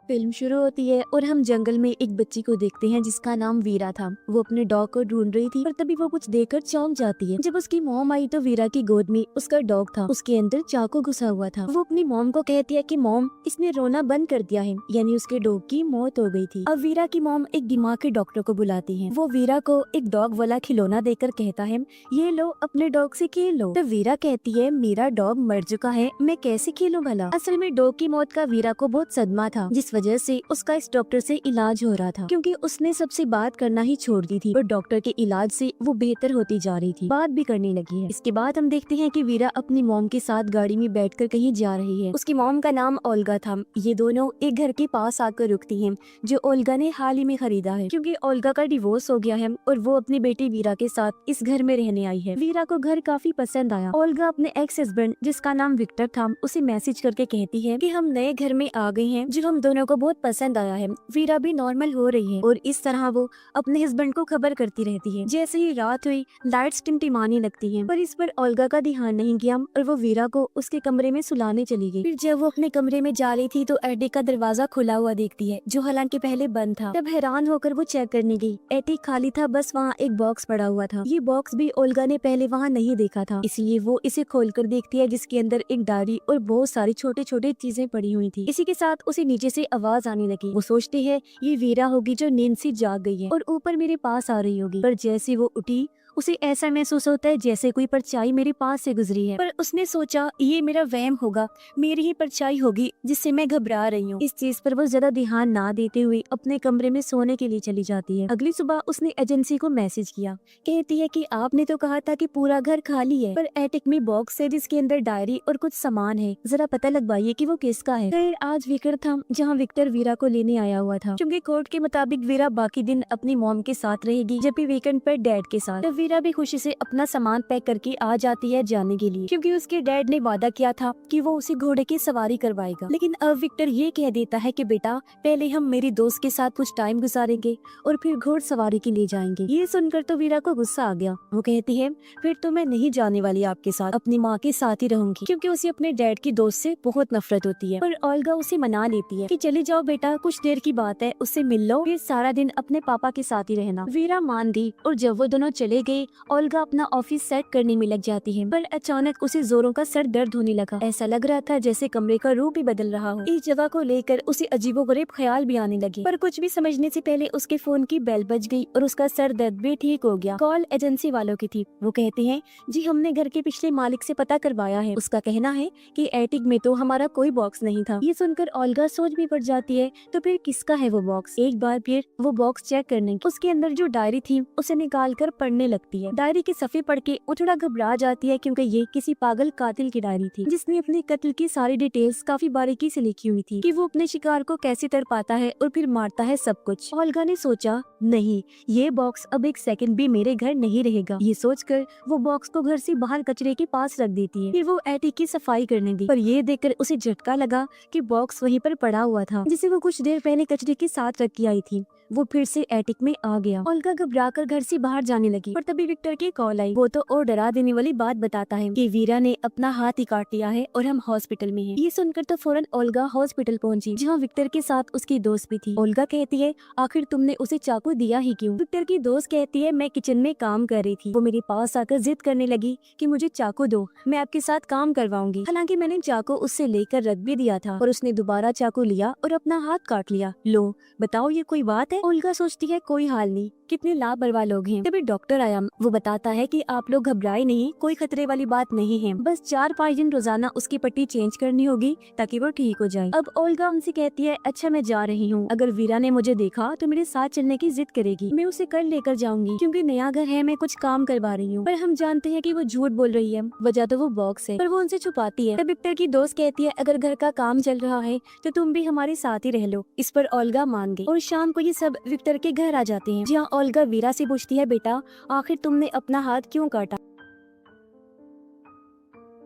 Film शुरू होती है और हम जंगल में एक बच्ची को देखते हैं जिसका नाम वीरा था। वो अपने डॉग को ढूंढ रही थी पर तभी वो कुछ देखकर चौंक जाती है। जब उसकी मॉम आई तो वीरा की गोद में उसका डॉग था, उसके अंदर चाकू घुसा हुआ था। वो अपनी मॉम को कहती है कि मॉम, इसने रोना बंद कर दिया है, यानी उसके डॉग की मौत हो गई थी। अब वीरा की मॉम एक दिमाग के डॉक्टर को बुलाती है। वो वीरा को एक डॉग वाला खिलौना देकर कहता है, ये लो, अपने डॉग से खेल लो। तो वीरा कहती है, मेरा डॉग मर चुका है, मैं कैसे खेलूं भला। असल में डॉग की मौत का वीरा को बहुत सदमा था, जिस वजह से उसका इस डॉक्टर से इलाज हो रहा था, क्योंकि उसने सबसे बात करना ही छोड़ दी थी और डॉक्टर के इलाज से वो बेहतर होती जा रही थी, बात भी करने लगी है। इसके बाद हम देखते हैं कि वीरा अपनी मॉम के साथ गाड़ी में बैठकर कहीं जा रही है। उसकी मॉम का नाम ओल्गा था। ये दोनों एक घर के पास आकर रुकती हैं, जो ओल्गा ने हाल ही में खरीदा है, क्योंकि ओल्गा का डिवोर्स हो गया है और वो अपनी बेटी वीरा के साथ इस घर में रहने आई है। वीरा को घर काफी पसंद आया। ओल्गा अपने एक्स हस्बैंड, जिसका नाम विक्टर था, उसे मैसेज करके कहती है कि हम नए घर में आ गए हैं, जो हम दोनों को बहुत पसंद आया है। वीरा भी नॉर्मल हो रही है और इस तरह वो अपने हस्बैंड को खबर करती रहती है। जैसे ही रात हुई, लाइट्स टिमटिमाने लगती हैं, पर इस पर ओल्गा का ध्यान नहीं गया और वो वीरा को उसके कमरे में सुलाने चली गई। फिर जब वो अपने कमरे में जा रही थी तो एटिक का दरवाजा खुला हुआ देखती है, जो हालांकि पहले बंद था। तब हैरान होकर वो चेक करने गई। एटिक खाली था, बस वहाँ एक बॉक्स पड़ा हुआ था। ये बॉक्स भी ओल्गा ने पहले वहाँ नहीं देखा था, इसलिए वो इसे खोलकर देखती है, जिसके अंदर एक डायरी और बहुत सारी छोटे छोटे चीजें पड़ी हुई थी। इसी के साथ उसे नीचे से आवाज आने लगी। वो सोचती है ये वीरा होगी जो नींद से जाग गई है और ऊपर मेरे पास आ रही होगी, पर जैसे वो उठी उसे ऐसा महसूस होता है जैसे कोई परछाई मेरे पास से गुजरी है। पर उसने सोचा ये मेरा वहम होगा, मेरी ही परछाई होगी जिससे मैं घबरा रही हूँ। इस चीज पर वो ज्यादा ध्यान ना देते हुए अपने कमरे में सोने के लिए चली जाती है। अगली सुबह उसने एजेंसी को मैसेज किया, कहती है कि आपने तो कहा था कि पूरा घर खाली है, पर एटिक में बॉक्स है जिसके अंदर डायरी और कुछ सामान है, जरा पता लगवाइए कि वो किसका है। खैर आज वीकेंड था, जहाँ विक्टर वीरा को लेने आया हुआ था, क्योंकि कोर्ट के मुताबिक वीरा बाकी दिन अपनी मॉम के साथ रहेगी, जबकि वीकेंड पर डैड के साथ। वीरा भी खुशी से अपना सामान पैक करके आ जाती है जाने के लिए, क्योंकि उसके डैड ने वादा किया था कि वो उसे घोड़े की सवारी करवाएगा। लेकिन अब विक्टर ये कह देता है कि बेटा, पहले हम मेरी दोस्त के साथ कुछ टाइम गुजारेंगे और फिर घोड़ सवारी के लिए जाएंगे। ये सुनकर तो वीरा को गुस्सा आ गया। वो कहती है, फिर तो मैं नहीं जाने वाली आपके साथ, अपनी माँ के साथ ही रहूंगी, क्योंकि उसे अपने डैड की दोस्त से बहुत नफरत होती है। पर ओल्गा उसे मना लेती है कि चले जाओ बेटा, कुछ देर की बात है, उससे मिल लो, फिर सारा दिन अपने पापा के साथ ही रहना। वीरा मान दी और जब वो दोनों चले गए, ओल्गा अपना ऑफिस सेट करने में लग जाती है। पर अचानक उसे जोरों का सर दर्द होने लगा। ऐसा लग रहा था जैसे कमरे का रूप ही बदल रहा हो। इस जगह को लेकर उसे अजीबोगरीब ख्याल भी आने लगे, पर कुछ भी समझने से पहले उसके फोन की बेल बज गई और उसका सर दर्द भी ठीक हो गया। कॉल एजेंसी वालों की थी। वो कहते हैं, जी हमने घर के पिछले मालिक से पता करवाया है, उसका कहना है कि एटिक में तो हमारा कोई बॉक्स नहीं था। ये सुनकर ओल्गा सोच भी पड़ जाती है, तो फिर किसका है वो बॉक्स। एक बार फिर वो बॉक्स चेक करने, उसके अंदर जो डायरी थी उसे निकाल कर पढ़ने लगती है। डायरी के सफ़े पढ़ के वो थोड़ा घबरा जाती है, क्योंकि ये किसी पागल कातिल की डायरी थी, जिसने अपने कत्ल की सारी डिटेल्स काफी बारीकी से लिखी हुई थी, कि वो अपने शिकार को कैसे तर पाता है और फिर मारता है सब कुछ। ओल्गा ने सोचा, नहीं, ये बॉक्स अब एक सेकंड भी मेरे घर नहीं रहेगा। ये सोचकर वो बॉक्स को घर से बाहर कचरे के पास रख देती है। फिर वो एटिक की सफाई करने गई, पर ये देखकर उसे झटका लगा कि बॉक्स वहीं पर पड़ा हुआ था, जिसे वो कुछ देर पहले कचरे के साथ रख के आई थी। वो फिर से एटिक में आ गया। ओल्गा घबराकर घर से बाहर जाने लगी, पर तभी विक्टर की कॉल आई। वो तो और डरा देने वाली बात बताता है कि वीरा ने अपना हाथ ही काट लिया है और हम हॉस्पिटल में हैं। ये सुनकर तो फौरन ओल्गा हॉस्पिटल पहुंची, जहां विक्टर के साथ उसकी दोस्त भी थी। ओल्गा कहती है, आखिर तुमने उसे चाकू दिया ही क्यों? विक्टर की दोस्त कहती है, मैं किचन में काम कर रही थी, वो मेरे पास आकर जिद करने लगी कि मुझे चाकू दो, मैं आपके साथ काम करवाऊंगी। हालांकि मैंने चाकू उससे लेकर रख भी दिया था, और उसने दोबारा चाकू लिया और अपना हाथ काट लिया। लो बताओ, ये कोई बात है? ओल्गा सोचती है, कोई हाल नहीं, कितने लापरवाह लोग हैं। तभी डॉक्टर आया। वो बताता है कि आप लोग घबराए नहीं, कोई खतरे वाली बात नहीं है, बस 4-5 दिन रोजाना उसकी पट्टी चेंज करनी होगी ताकि वो ठीक हो जाए। अब ओल्गा उनसे कहती है, अच्छा मैं जा रही हूँ, अगर वीरा ने मुझे देखा तो मेरे साथ चलने की जिद करेगी, मैं उसे कल लेकर जाऊंगी, क्योंकि नया घर है, मैं कुछ काम करवा रही हूँ। पर हम जानते हैं कि वो झूठ बोल रही है, वजह तो वो बॉक्स है, पर वो उनसे छुपाती है। तब विक्टर की दोस्त कहती है, अगर घर का काम चल रहा है तो तुम भी हमारे साथ ही रह लो। इस पर ओल्गा मान गई और शाम को ये सब विक्टर के घर आ जाते हैं, जहाँ ओल्गा वीरा से पूछती है, बेटा आखिर तुमने अपना हाथ क्यों काटा?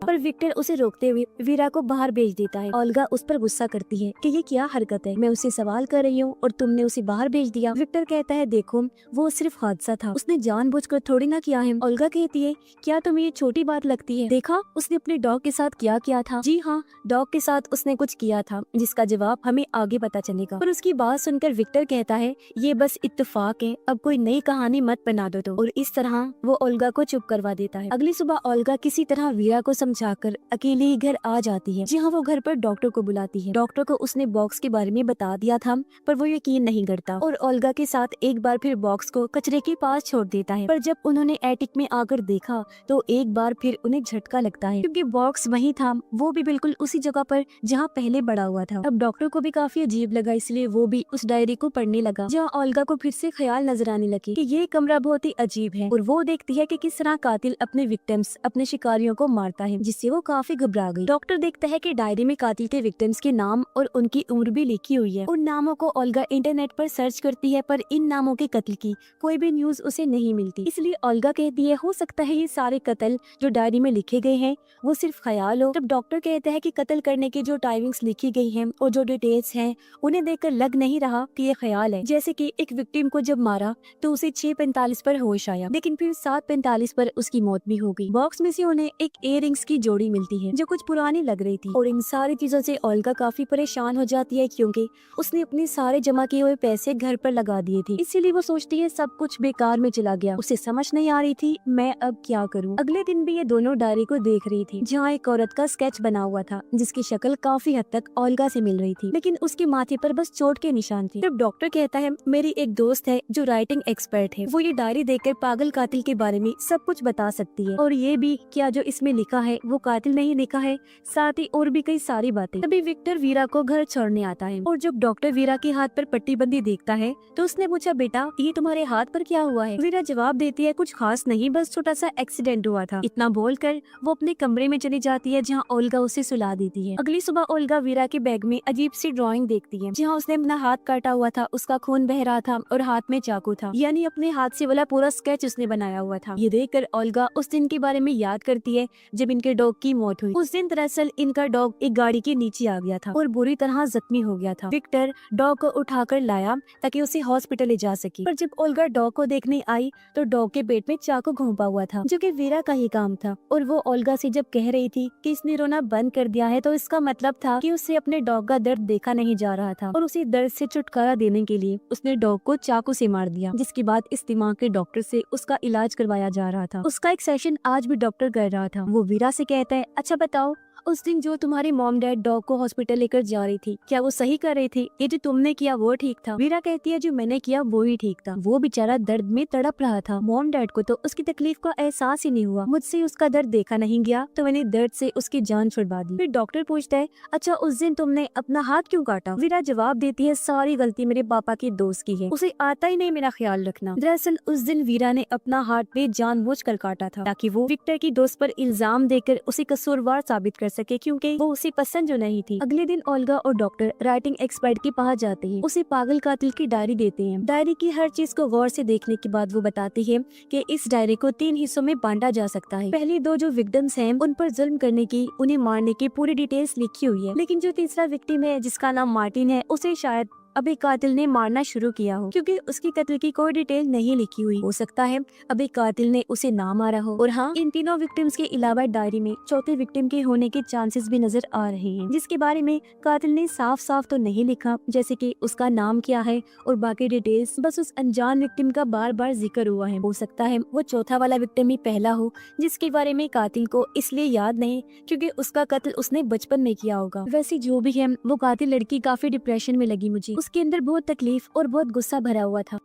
पर विक्टर उसे रोकते हुए वीरा को बाहर भेज देता है। ओल्गा उस पर गुस्सा करती है कि ये क्या हरकत है, मैं उसे सवाल कर रही हूँ और तुमने उसे बाहर भेज दिया। विक्टर कहता है देखो वो सिर्फ हादसा था, उसने जानबूझकर थोड़ी ना किया है। ओल्गा कहती है क्या तुम्हें ये छोटी बात लगती है, देखा उसने अपने डॉग के साथ क्या किया था। जी हाँ, डॉग के साथ उसने कुछ किया था जिसका जवाब हमें आगे पता चलेगा। पर उसकी बात सुनकर विक्टर कहता है ये बस इत्तेफाक है, अब कोई नई कहानी मत बना दो। और इस तरह वो ओल्गा को चुप करवा देता है। अगली सुबह ओल्गा किसी तरह वीरा को समझाकर अकेले ही घर आ जाती है। जी हाँ, वो घर पर डॉक्टर को बुलाती है। डॉक्टर को उसने बॉक्स के बारे में बता दिया था पर वो यकीन नहीं करता और ओल्गा के साथ एक बार फिर बॉक्स को कचरे के पास छोड़ देता है। पर जब उन्होंने एटिक में आकर देखा तो एक बार फिर उन्हें झटका लगता है क्योंकि बॉक्स वही था, वो भी बिल्कुल उसी जगह पर जहाँ पहले पड़ा हुआ था। अब डॉक्टर को भी काफी अजीब लगा, इसलिए वो भी उस डायरी को पढ़ने लगा जहाँ ओल्गा को फिर से ख्याल नजर आने लगे कि ये कमरा बहुत ही अजीब है। और वो देखती है कि किस तरह कातिल अपने विक्टिम्स, अपने शिकारियों को मारता है, जिससे वो काफी घबरा गई। डॉक्टर देखता है कि डायरी में कातिल के विक्टिम्स के नाम और उनकी उम्र भी लिखी हुई है। उन नामों को ओल्गा इंटरनेट पर सर्च करती है पर इन नामों के कत्ल की कोई भी न्यूज उसे नहीं मिलती। इसलिए ओल्गा कहती है हो सकता है ये सारे कत्ल जो डायरी में लिखे गए हैं वो सिर्फ ख्याल हो। तब डॉक्टर कहता है कि कत्ल करने की जो टाइमिंग्स लिखी गई हैं और जो डिटेल्स हैं उन्हें देखकर लग नहीं रहा कि ये ख्याल है। जैसे कि एक विक्टिम को जब मारा तो उसे 6:45 पर होश आया, लेकिन फिर 7:45 पर उसकी मौत भी हो गई। बॉक्स में से उन्हें एक इयररिंग्स की जोड़ी मिलती है जो कुछ पुरानी लग रही थी। और इन सारी चीजों से ओल्गा काफी परेशान हो जाती है क्योंकि उसने अपने सारे जमा किए हुए पैसे घर पर लगा दिए थे। इसीलिए वो सोचती है सब कुछ बेकार में चला गया। उसे समझ नहीं आ रही थी मैं अब क्या करूं। अगले दिन भी ये दोनों डायरी को देख रही थी जहाँ एक औरत का स्केच बना हुआ था जिसकी शक्ल काफी हद तक ओल्गा से मिल रही थी, लेकिन उसके माथे पर बस चोट के निशान थे। तब डॉक्टर कहता है मेरी एक दोस्त है जो राइटिंग एक्सपर्ट है, वो ये डायरी देखकर पागल कातिल के बारे में सब कुछ बता सकती है और ये भी क्या जो इसमें लिखा है वो कातिल नहीं लिखा है, साथ ही और भी कई सारी बातें। तभी विक्टर वीरा को घर छोड़ने आता है और जब डॉक्टर वीरा के हाथ पर पट्टीबंदी देखता है तो उसने पूछा बेटा ये तुम्हारे हाथ पर क्या हुआ है। वीरा जवाब देती है कुछ खास नहीं, बस छोटा सा एक्सीडेंट हुआ था। इतना बोलकर वो अपने कमरे में चली जाती है जहाँ ओल्गा उसे सुला देती है। अगली सुबह ओल्गा वीरा के बैग में अजीब सी ड्राइंग देखती है जहाँ उसने अपना हाथ काटा हुआ था, उसका खून बह रहा था और हाथ में चाकू था, यानी अपने हाथ से वाला पूरा स्केच उसने बनाया हुआ था। ये देखकर ओल्गा उस दिन के बारे में याद करती है जब इनके डॉग की मौत हुई। उस दिन दरअसल इनका डॉग एक गाड़ी के नीचे आ गया था और बुरी तरह जख्मी हो गया था। विक्टर डॉग को उठाकर लाया ताकि उसे हॉस्पिटल ले जा सके, पर जब ओल्गा डॉग को देखने आई तो डॉग के पेट में चाकू घोंपा हुआ था जो कि वीरा का ही काम था। और वो ओल्गा से जब कह रही थी कि इसने रोना बंद कर दिया है तो इसका मतलब था कि उसे अपने डॉग का दर्द देखा नहीं जा रहा था और उसे दर्द से छुटकारा देने के लिए उसने डॉग को चाकू से मार दिया, जिसके बाद इस दिमाग के डॉक्टर से उसका इलाज करवाया जा रहा था। उसका एक सेशन आज भी डॉक्टर कर रहा था। वो वीरा से कहता है अच्छा बताओ उस दिन जो तुम्हारी मॉम डैड डॉग को हॉस्पिटल लेकर जा रही थी क्या वो सही कर रही थी, ये जो तुमने किया वो ठीक था। वीरा कहती है जो मैंने किया वो ही ठीक था, वो बेचारा दर्द में तड़प रहा था। मॉम डैड को तो उसकी तकलीफ का एहसास ही नहीं हुआ, मुझसे उसका दर्द देखा नहीं गया तो मैंने दर्द से उसकी जान छुड़वा दी। फिर डॉक्टर पूछता है अच्छा उस दिन तुमने अपना हाथ क्यों काटा। वीरा जवाब देती है सारी गलती मेरे पापा के दोस्त की है, उसे आता ही नहीं मेरा ख्याल रखना। दरअसल उस दिन वीरा ने अपना हाथ बेजानबूझकर काटा था ताकि वो विक्टर की दोस्त पर इल्जाम देकर उसे कसूरवार साबित कर सके क्योंकि वो उसे पसंद जो नहीं थी। अगले दिन ओल्गा और डॉक्टर राइटिंग एक्सपर्ट के पास जाते हैं, उसे पागल कातिल की डायरी देते हैं। डायरी की हर चीज को गौर से देखने के बाद वो बताती है कि इस डायरी को 3 हिस्सों में बांटा जा सकता है। पहली 2 जो विक्टिम्स हैं उन पर जुल्म करने की, उन्हें मारने की पूरी डिटेल्स लिखी हुई है, लेकिन जो तीसरा विक्टिम है जिसका नाम मार्टिन है उसे शायद अब एक कातिल ने मारना शुरू किया हो क्योंकि उसकी कत्ल की कोई डिटेल नहीं लिखी हुई। हो सकता है अब एक कातिल ने उसे ना मारा हो। और हाँ, इन तीनों विक्टिम्स के अलावा डायरी में चौथे विक्टिम के होने के चांसेस भी नजर आ रहे हैं, जिसके बारे में कातिल ने साफ साफ तो नहीं लिखा, जैसे कि उसका नाम क्या है और बाकी डिटेल्स बस उस अनजान विक्टिम का बार बार जिक्र हुआ है। हो सकता है वो चौथा वाला विक्टिम ही पहला हो जिसके बारे में कातिल को इसलिए याद नहीं क्योंकि उसका कत्ल उसने बचपन में किया होगा। वैसे जो भी है वो कातिल लड़की काफी डिप्रेशन में लगी मुझे, उसके अंदर बहुत तकलीफ और बहुत गुस्सा भरा हुआ था।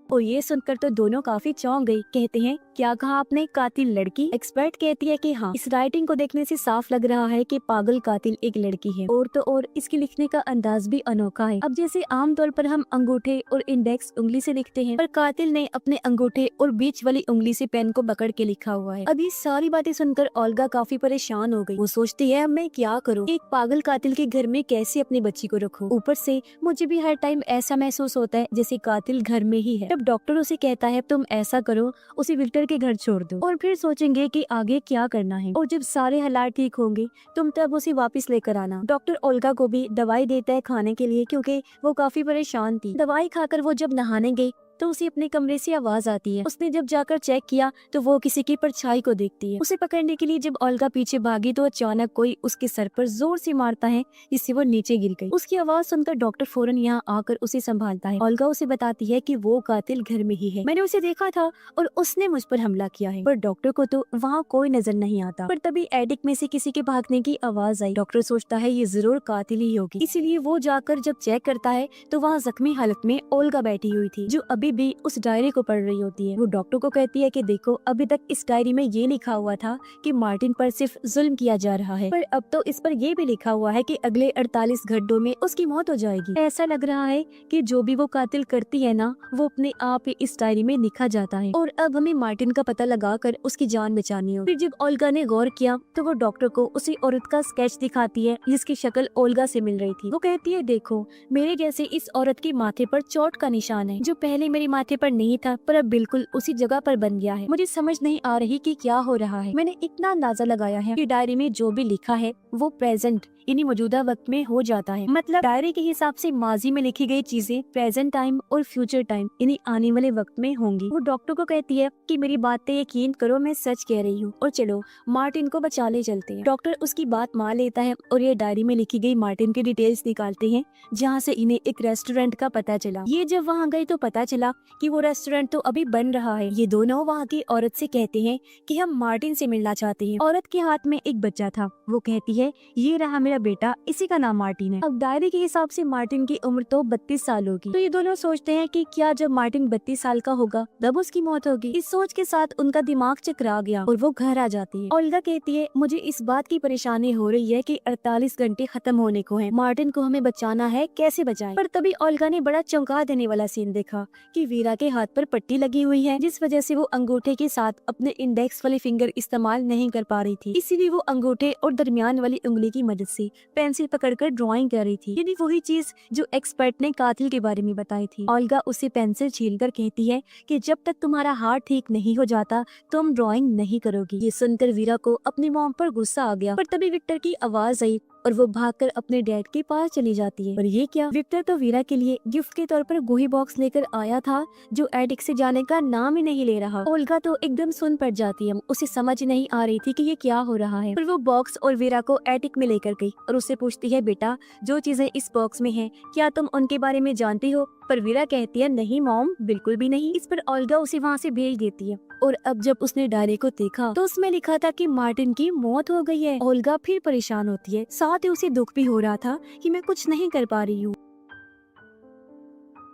और ये सुनकर तो दोनों काफी चौंक गई। कहते हैं क्या कहा आपने, कातिल लड़की? एक्सपर्ट कहती है कि हाँ, इस राइटिंग को देखने से साफ लग रहा है कि पागल कातिल एक लड़की है। और तो और इसके लिखने का अंदाज भी अनोखा है। अब जैसे आमतौर पर हम अंगूठे और इंडेक्स उंगली से लिखते हैं, पर कातिल ने अपने अंगूठे और बीच वाली उंगली से पेन को पकड़ के लिखा हुआ है। अब ये सारी बातें सुनकर ओल्गा काफी परेशान हो गई। वो सोचती है अब मैं क्या करूँ, एक पागल कातिल के घर में कैसे अपनी बच्ची को रखूँ। ऊपर से मुझे भी हर टाइम ऐसा महसूस होता है जैसे कातिल घर में ही है। जब डॉक्टर उसे कहता है तुम ऐसा करो, उसे विक्टर के घर छोड़ दो और फिर सोचेंगे कि आगे क्या करना है, और जब सारे हालात ठीक होंगे तुम तब उसे वापस लेकर आना। डॉक्टर ओल्गा को भी दवाई देता है खाने के लिए, क्योंकि वो काफी परेशान थी। दवाई खाकर वो जब नहाने गई तो उसे अपने कमरे से आवाज आती है। उसने जब जाकर चेक किया तो वो किसी की परछाई को देखती है। उसे पकड़ने के लिए जब ओल्गा पीछे भागी तो अचानक कोई उसके सर पर जोर से मारता है, जिससे वो नीचे गिर गई। उसकी आवाज सुनकर डॉक्टर फौरन यहाँ आकर उसे संभालता है। ओल्गा उसे बताती है कि वो कातिल घर में ही है, मैंने उसे देखा था और उसने मुझ पर हमला किया है। पर डॉक्टर को तो वहाँ कोई नजर नहीं आता। पर तभी एटिक में से किसी के भागने की आवाज आई। डॉक्टर सोचता है ये जरूर कातिल ही होगी, इसीलिए वो जाकर जब चेक करता है तो वहाँ जख्मी हालत में ओल्गा बैठी हुई थी, जो अभी भी उस डायरी को पढ़ रही होती है। वो डॉक्टर को कहती है कि देखो, अभी तक इस डायरी में ये लिखा हुआ था कि मार्टिन पर सिर्फ जुल्म किया जा रहा है, पर अब तो इस पर ये भी लिखा हुआ है कि अगले 48 घंटों में उसकी मौत हो जाएगी। ऐसा लग रहा है कि जो भी वो कातिल करती है ना, वो अपने आप ही इस डायरी में लिखा जाता है, और अब हमें मार्टिन का पता लगाकर उसकी जान बचानी हो। फिर जब ओल्गा ने गौर किया तो वो डॉक्टर को उसी औरत का स्केच दिखाती है जिसकी शक्ल ओल्गा से मिल रही थी। वो कहती है देखो, मेरे जैसे इस औरत के माथे पर चोट का निशान है, जो पहले मेरे माथे पर नहीं था पर अब बिल्कुल उसी जगह पर बन गया है। मुझे समझ नहीं आ रही कि क्या हो रहा है। मैंने इतना अंदाजा लगाया है कि डायरी में जो भी लिखा है वो प्रेजेंट यानी मौजूदा वक्त में हो जाता है। मतलब डायरी के हिसाब से माजी में लिखी गई चीजें प्रेजेंट टाइम और फ्यूचर टाइम यानी आने वाले वक्त में होंगी। वो डॉक्टर को कहती है कि मेरी बात पे यकीन करो, मैं सच कह रही हूँ, और चलो मार्टिन को बचा ले चलते हैं। डॉक्टर उसकी बात मान लेता है और ये डायरी में लिखी गई मार्टिन की डिटेल्स निकालते हैं, जहाँ से इन्हें एक रेस्टोरेंट का पता चला। ये जब वहाँ गए तो पता चला कि वो रेस्टोरेंट तो अभी बन रहा है। ये दोनों वहाँ की औरत से कहते हैं कि हम मार्टिन से मिलना चाहते हैं। औरत के हाथ में एक बच्चा था। वो कहती है ये रहा मेरा बेटा, इसी का नाम मार्टिन है। अब डायरी के हिसाब से मार्टिन की उम्र तो 32 साल होगी। तो ये दोनों सोचते हैं कि क्या जब मार्टिन 32 साल का होगा तब उसकी मौत होगी। इस सोच के साथ उनका दिमाग चकरा गया और वो घर आ जाती है। ओल्गा कहती है मुझे इस बात की परेशानी हो रही है कि 48 घंटे खत्म होने को है, मार्टिन को हमें बचाना है, कैसे बचाएं? पर तभी ओल्गा ने बड़ा चौंका देने वाला सीन देखा कि वीरा के हाथ पर पट्टी लगी हुई है, जिस वजह से वो अंगूठे के साथ अपने इंडेक्स वाली फिंगर इस्तेमाल नहीं कर पा रही थी। इसीलिए वो अंगूठे और दरमियान वाली उंगली की मदद से पेंसिल पकड़कर ड्राइंग कर रही थी, यानी वही चीज जो एक्सपर्ट ने कातिल के बारे में बताई थी। ओल्गा उसे पेंसिल छीलकर कहती है कि जब तक तुम्हारा हाथ ठीक नहीं हो जाता तुम ड्राइंग नहीं करोगी। ये सुनकर वीरा को अपनी मॉम पर गुस्सा आ गया। पर तभी विक्टर की आवाज आई और वो भागकर अपने डैड के पास चली जाती है। और ये क्या, विक्टर तो वीरा के लिए गिफ्ट के तौर पर गोही बॉक्स लेकर आया था, जो एटिक से जाने का नाम ही नहीं ले रहा। ओल्गा तो एकदम सुन पड़ जाती है। उसे समझ नहीं आ रही थी कि ये क्या हो रहा है। पर वो बॉक्स और वीरा को एटिक में लेकर गई और उससे पूछती है बेटा, जो चीजें इस बॉक्स में हैं, क्या तुम उनके बारे में जानती हो? पर वीरा कहती है नहीं मॉम, बिल्कुल भी नहीं। इस पर ओल्गा उसे वहाँ से भेज देती है। और अब जब उसने डायरी को देखा तो उसमें लिखा था कि मार्टिन की मौत हो गई है। ओल्गा फिर परेशान होती है, साथ ही उसे दुख भी हो रहा था कि मैं कुछ नहीं कर पा रही हूँ।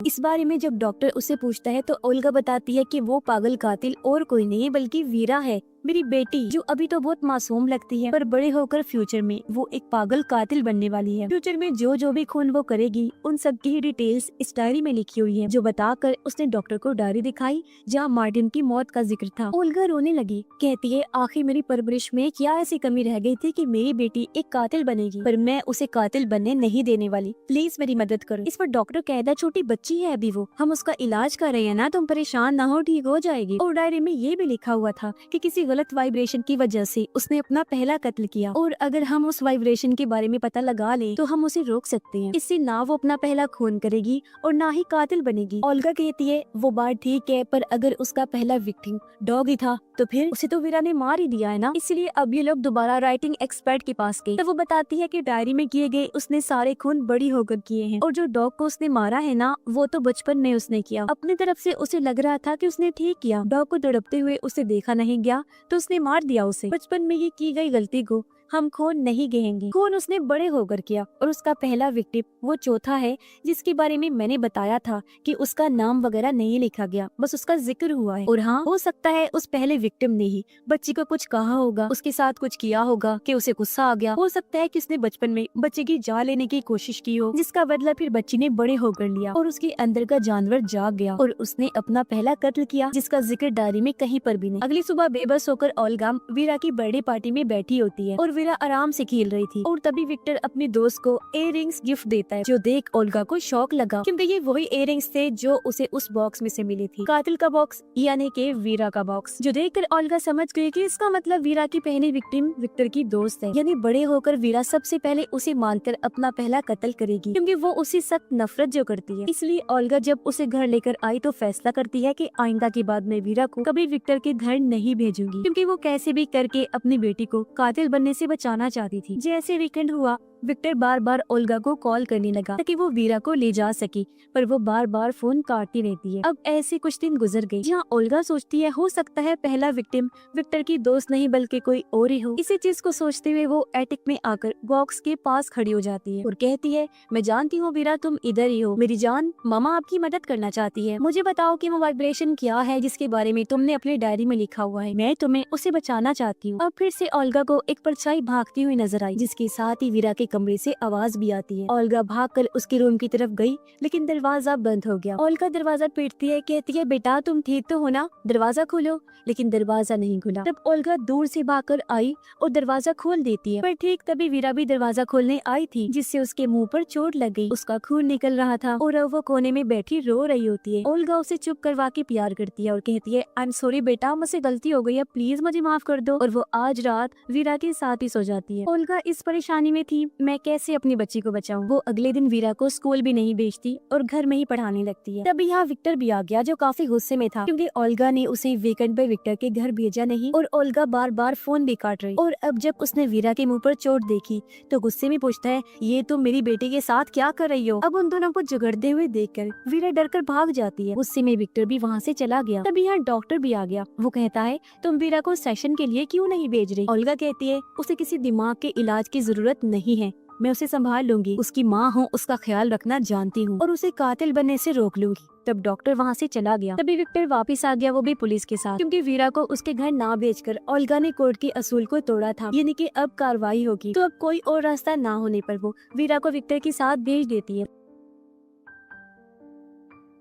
इस बारे में जब डॉक्टर उससे पूछता है तो ओल्गा बताती है कि वो पागल कातिल और कोई नहीं बल्कि वीरा है, मेरी बेटी, जो अभी तो बहुत मासूम लगती है, पर बड़े होकर फ्यूचर में वो एक पागल कातिल बनने वाली है। फ्यूचर में जो भी खून वो करेगी उन सब की डिटेल्स इस डायरी में लिखी हुई है, जो बताकर उसने डॉक्टर को डायरी दिखाई जहाँ मार्टिन की मौत का जिक्र था। ओल्गा रोने लगी, कहती है आखिर मेरी परवरिश में क्या ऐसी कमी रह गई थी कि मेरी बेटी एक कातिल बनेगी, पर मैं उसे कातिल बनने नहीं देने वाली, प्लीज मेरी मदद करो। इस पर डॉक्टर कहता है छोटी बच्ची है अभी वो, हम उसका इलाज कर रहे हैं ना, तुम परेशान ना हो, ठीक हो जाएगी। और डायरी में ये भी लिखा हुआ था कि किसी गलत वाइब्रेशन की वजह से उसने अपना पहला कत्ल किया, और अगर हम उस वाइब्रेशन के बारे में पता लगा ले तो हम उसे रोक सकते हैं। इससे ना वो अपना पहला खून करेगी और ना ही कातिल बनेगी। ओल्गा कहती है वो बात ठीक है, पर अगर उसका पहला विक्टिम डॉग ही था तो फिर उसे तो वीरा ने मार ही दिया है ना। इसलिए अब ये लोग दोबारा राइटिंग एक्सपर्ट के पास गए, तो वो बताती है कि डायरी में किए गए उसने सारे खून बड़ी होकर किए हैं, और जो डॉग को उसने मारा है ना, वो तो बचपन में उसने किया। अपनी तरफ से उसे लग रहा था कि उसने ठीक किया, डॉग को तड़पते हुए उसे देखा नहीं गया तो उसने मार दिया उसे। बचपन में ये की गई गलती को हम खून नहीं कहेंगे, खून उसने बड़े होकर किया। और उसका पहला विक्टिम वो चौथा है जिसके बारे में मैंने बताया था कि उसका नाम वगैरह नहीं लिखा गया, बस उसका जिक्र हुआ है। और हाँ, हो सकता है उस पहले विक्टिम ने ही बच्ची को कुछ कहा होगा, उसके साथ कुछ किया होगा कि उसे गुस्सा आ गया। हो सकता है कि उसने बचपन में बच्चे की जान लेने की कोशिश की हो, जिसका बदला फिर बच्ची ने बड़े होकर लिया और उसके अंदर का जानवर जाग गया और उसने अपना पहला कत्ल किया, जिसका जिक्र डायरी में कहीं पर भी नहीं। अगली सुबह बेबस होकर ओल्गा वीरा की बर्थडे पार्टी में बैठी होती है और वीरा आराम से खेल रही थी और तभी विक्टर अपने दोस्त को इयररिंग्स गिफ्ट देता है, जो देख ओल्गा को शौक लगा क्योंकि ये वही इयररिंग्स थे जो उसे उस बॉक्स में से मिली थी, कातिल का बॉक्स यानी कि वीरा का बॉक्स, जो देखकर ओल्गा समझ गई कि इसका मतलब वीरा की पहली विक्टिम विक्टर की दोस्त है, यानी बड़े होकर वीरा सबसे पहले उसे मानकर अपना पहला कत्ल करेगी क्योंकि वो उसी सख्त नफरत जो करती है। इसलिए ओल्गा जब उसे घर लेकर आई तो फैसला करती है कि आइंदा के बाद मैं वीरा को कभी विक्टर के घर नहीं भेजूंगी, क्योंकि वो कैसे भी करके अपनी बेटी को कातिल बनने से बचाना चाहती थी। जैसे वीकेंड हुआ, विक्टर बार बार ओल्गा को कॉल करने लगा ताकि वो वीरा को ले जा सके, पर वो बार बार फोन काटती रहती है। अब ऐसे कुछ दिन गुजर गए जहाँ ओल्गा सोचती है हो सकता है पहला विक्टिम विक्टर की दोस्त नहीं बल्कि कोई और ही हो। इसी चीज को सोचते हुए वो एटिक में आकर बॉक्स के पास खड़ी हो जाती है और कहती है, मैं जानती हूँ वीरा तुम इधर ही हो, मेरी जान मामा आपकी मदद करना चाहती है, मुझे बताओ कि वो वाइब्रेशन क्या है जिसके बारे में तुमने अपनी डायरी में लिखा हुआ है, मैं तुम्हें उसे बचाना चाहती हूँ। अब फिर से ओल्गा को एक परछाई भागती हुई नजर आई, जिसके साथ ही वीरा के कमरे से आवाज भी आती है। ओल्गा भागकर उसके रूम की तरफ गई, लेकिन दरवाजा बंद हो गया। ओल्गा दरवाजा पीटती है, कहती है, बेटा तुम ठीक तो हो ना, दरवाजा खोलो, लेकिन दरवाजा नहीं खुला। तब ओल्गा दूर से भागकर आई और दरवाजा खोल देती है, पर ठीक तभी वीरा भी दरवाजा खोलने आई थी, जिससे उसके मुंह पर चोट लग गई। उसका खून निकल रहा था और अब वो कोने में बैठी रो रही होती है। ओल्गा उसे चुप करवा के प्यार करती है और कहती है, आई एम सॉरी बेटा, मुझसे गलती हो गई है, प्लीज मुझे माफ कर दो। और वो आज रात वीरा के साथ ही सो जाती है। ओल्गा इस परेशानी में थी, मैं कैसे अपनी बच्ची को बचाऊं। वो अगले दिन वीरा को स्कूल भी नहीं भेजती और घर में ही पढ़ाने लगती है। तभी यहाँ विक्टर भी आ गया, जो काफी गुस्से में था क्योंकि ओल्गा ने उसे वीकेंड पर विक्टर के घर भेजा नहीं और ओल्गा बार बार फोन भी काट रही। और अब जब उसने वीरा के मुंह पर चोट देखी तो गुस्से में पूछता है, ये तुम मेरी बेटी के साथ क्या कर रही हो। अब उन दोनों को झगड़ते हुए देखकर वीरा डरकर भाग जाती है। गुस्से में विक्टर भी वहाँ से चला गया। तभी यहाँ डॉक्टर भी आ गया। वो कहता है, तुम वीरा को सेशन के लिए क्यों नहीं भेज रही। ओल्गा कहती है, उसे किसी दिमाग के इलाज की जरूरत नहीं है, मैं उसे संभाल लूंगी, उसकी माँ हूँ, उसका ख्याल रखना जानती हूँ और उसे कातिल बनने से रोक लूंगी। तब डॉक्टर वहाँ से चला गया। तभी विक्टर वापस आ गया, वो भी पुलिस के साथ, क्योंकि वीरा को उसके घर ना भेजकर ओल्गा ने कोर्ट के असूल को तोड़ा था, यानी कि अब कार्रवाई होगी। तो अब कोई और रास्ता ना होने पर वो वीरा को विक्टर के साथ भेज देती है।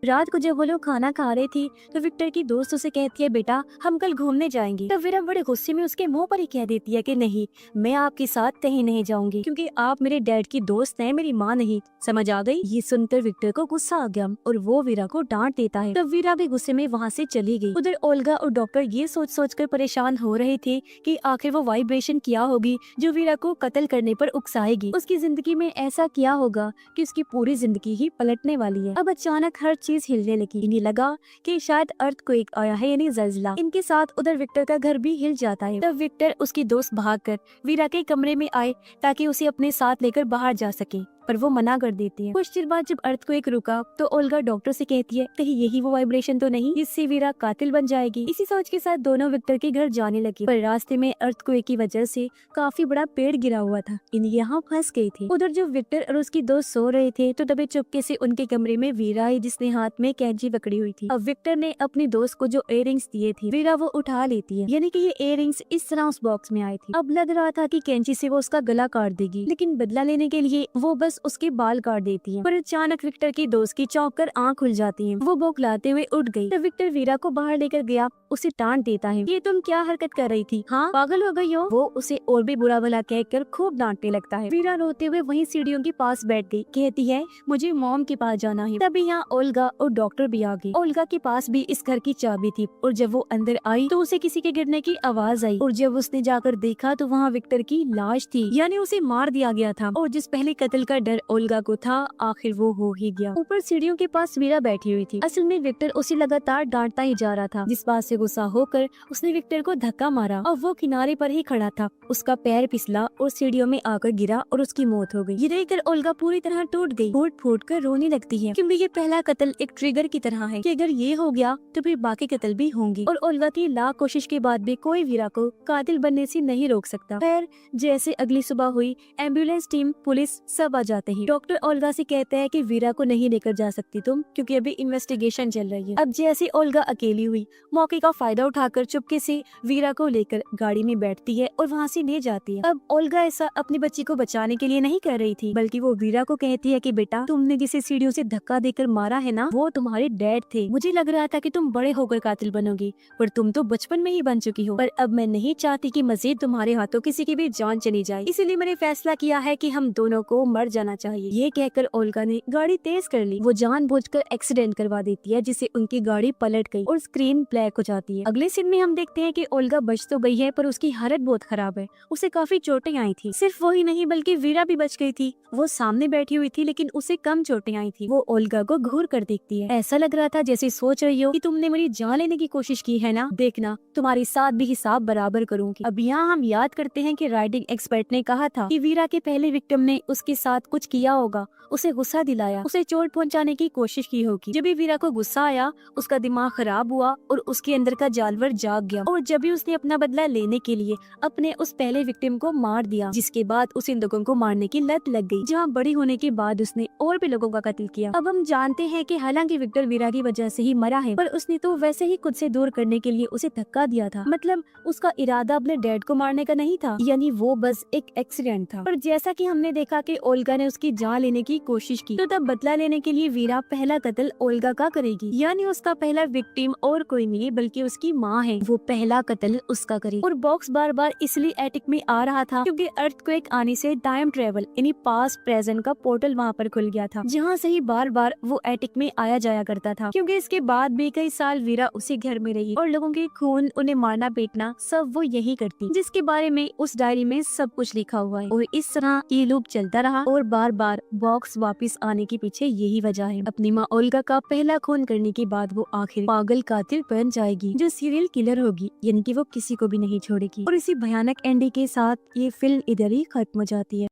रात को जब वो लोग खाना खा रहे थी तो विक्टर की दोस्त उसे कहती है, बेटा हम कल घूमने जाएंगे। तब वीरा बड़े गुस्से में उसके मुंह पर ही कह देती है कि नहीं, मैं आपके साथ कहीं नहीं जाऊंगी, क्योंकि आप मेरे डैड की दोस्त हैं, मेरी माँ नहीं। समझ आ गई। ये सुनकर विक्टर को गुस्सा आ गया और वो वीरा को डांट देता है। तब वीरा भी गुस्से में वहाँ से चली गई। उधर ओल्गा और डॉक्टर ये सोच कर परेशान हो रहे थे कि आखिर वो वाइब्रेशन क्या होगी जो वीरा को कत्ल करने पर उकसाएगी। उसकी जिंदगी में ऐसा क्या होगा कि उसकी पूरी जिंदगी ही पलटने वाली है। अब अचानक हर चीज हिलने लगी। इन्हें लगा कि शायद अर्थक्वेक आया है, यानी ज़ल्ज़ला। इनके साथ उधर विक्टर का घर भी हिल जाता है। तब विक्टर उसकी दोस्त भागकर वीरा के कमरे में आए ताकि उसे अपने साथ लेकर बाहर जा सके, पर वो मना कर देती है। कुछ देर बाद जब अर्थक्वेक रुका तो ओल्गा डॉक्टर से कहती है, कहीं यही वो वाइब्रेशन तो नहीं जिससे वीरा कातिल बन जाएगी। इसी सोच के साथ दोनों विक्टर के घर जाने लगे, पर रास्ते में अर्थक्वेक की वजह से काफी बड़ा पेड़ गिरा हुआ था। इन यहाँ फंस गए थे। उधर जब विक्टर और उसकी दोस्त सो रहे थे तो तभी चुपके से उनके कमरे में वीरा आई, जिसने हाथ में कैंची पकड़ी हुई थी। अब विक्टर ने अपनी दोस्त को जो इयररिंग्स दिए थे वीरा वो उठा लेती है, यानी कि ये इयररिंग्स इस तरह उस बॉक्स में आए थे। अब लग रहा था कि कैंची से वो उसका गला काट देगी, लेकिन बदला लेने के लिए वो बस उसके बाल काट देती है। पर अचानक विक्टर की दोस्त की चौंक कर आँख खुल जाती है। वो बौखलाते हुए उठ गई। तो विक्टर वीरा को बाहर लेकर गया, उसे डांट देता है, ये तुम क्या हरकत कर रही थी, हाँ पागल हो गई हो। वो उसे और भी बुरा भला कहकर खूब डांटने लगता है। वीरा रोते हुए वहीं सीढ़ियों के पास बैठ गई, कहती है मुझे मॉम के पास जाना है। तभी यहाँ ओल्गा और डॉक्टर भी आ गए। ओल्गा के पास भी इस घर की चाबी थी और जब वो अंदर आई तो उसे किसी के गिरने की आवाज आई और जब उसने जाकर देखा तो वहाँ विक्टर की लाश थी, यानी उसे मार दिया गया था। और जिस पहले कत्ल का डर ओल्गा को था आखिर वो हो ही गया। ऊपर सीढ़ियों के पास वीरा बैठी हुई थी। असल में विक्टर उसे लगातार डांटता ही जा रहा था, जिस बात से गुस्सा होकर उसने विक्टर को धक्का मारा और वो किनारे पर ही खड़ा था। उसका पैर फिसला और सीढ़ियों में आकर गिरा और उसकी मौत हो गई। ये देखकर ओल्गा पूरी तरह टूट गई, फूट फूट कर रोने लगती है, क्योंकि ये पहला कत्ल एक ट्रिगर की तरह है कि अगर ये हो गया तो फिर बाकी कत्ल भी होंगे। और ओल्गा की लाख कोशिश के बाद भी कोई वीरा को कातिल बनने से नहीं रोक सकता। खैर जैसे अगली सुबह हुई, एम्बुलेंस टीम, पुलिस सब आ जाते हैं। डॉक्टर ओल्गा से कहते हैं कि वीरा को नहीं लेकर जा सकती तुम, क्योंकि अभी इन्वेस्टिगेशन चल रही है। अब जैसे ओल्गा अकेली हुई, मौके का फायदा उठाकर चुपके से वीरा को लेकर गाड़ी में बैठती है और वहाँ से ले जाती है। अब ओल्गा ऐसा अपनी बच्ची को बचाने के लिए नहीं कर रही थी, बल्कि वो वीरा को कहती है कि बेटा, तुमने जिसे सीढ़ियों से धक्का देकर मारा है ना, वो तुम्हारे डैड थे। मुझे लग रहा था कि तुम बड़े होकर कातिल बनोगी, पर तुम तो बचपन में ही बन चुकी हो। पर अब मैं नहीं चाहती कि मजीद तुम्हारे हाथों किसी की भी जान चली जाए, इसीलिए मैंने फैसला किया है कि हम दोनों को मर जाना चाहिए। ये कहकर ओल्गा ने गाड़ी तेज कर ली। वो जानबूझकर एक्सीडेंट करवा देती है, जिससे उनकी गाड़ी पलट गई और स्क्रीन ब्लैक हो जाती है। अगले सीन में हम देखते हैं कि ओल्गा बच तो गई है, पर उसकी हालत बहुत खराब है। उसे काफी चोटें आई थी। सिर्फ वही नहीं बल्कि वीरा भी बच गई थी। वो सामने बैठी हुई थी, लेकिन उसे कम चोटें आई थी। वो ओल्गा को घूर कर देखती है। ऐसा लग रहा था जैसे सोच रही हो कि तुमने मेरी जान लेने की कोशिश की है ना, देखना तुम्हारे साथ भी हिसाब बराबर करूंगी। अब यहाँ हम याद करते हैं कि राइडिंग एक्सपर्ट ने कहा था कि वीरा के पहले विक्टिम ने उसके साथ कुछ किया होगा, उसे गुस्सा दिलाया, उसे चोट पहुंचाने की कोशिश की होगी। जब भी वीरा को गुस्सा आया, उसका दिमाग खराब हुआ और उसके अंदर का जानवर जाग गया, और जब भी उसने अपना बदला लेने के लिए अपने उस पहले विक्टिम को मार दिया, जिसके बाद उसे इन लोगों को मारने की लत लग गई, जहाँ बड़ी होने के बाद उसने और भी लोगों का कत्ल किया। अब हम जानते हैं कि हालांकि विक्टर वीरा की वजह से ही मरा है, पर उसने तो वैसे ही खुद से दूर करने के लिए उसे धक्का दिया था। मतलब उसका इरादा अपने डैड को मारने का नहीं था, यानी वो बस एक एक्सीडेंट था। पर जैसा कि हमने देखा कि ओल्गा ने उसकी जान लेने की कोशिश की, तो तब बदला लेने के लिए वीरा पहला कत्ल ओल्गा का करेगी, यानी उसका पहला विक्टिम और कोई नहीं बल्कि उसकी माँ है। वो पहला कत्ल उसका करेगी। और बॉक्स बार बार इसलिए एटिक में आ रहा था क्योंकि अर्थक्वेक आने से टाइम ट्रेवल यानी पास्ट प्रेजेंट का पोर्टल वहाँ पर खुल गया था, जहाँ से ही बार बार वो एटिक में आया जाया करता था। क्योंकि इसके बाद भी कई साल वीरा उसी घर में रही और लोगों के खून, उन्हें मारना पीटना सब वो यही करती, जिसके बारे में उस डायरी में सब कुछ लिखा हुआ है। और इस तरह ये लूप चलता रहा और बार बार बॉक्स वापस आने के पीछे यही वजह है। अपनी माँ ओल्गा का पहला खून करने के बाद वो आखिर पागल कातिल बन जाएगी, जो सीरियल किलर होगी, यानी कि वो किसी को भी नहीं छोड़ेगी। और इसी भयानक एंडिंग के साथ ये फिल्म इधर ही खत्म हो जाती है।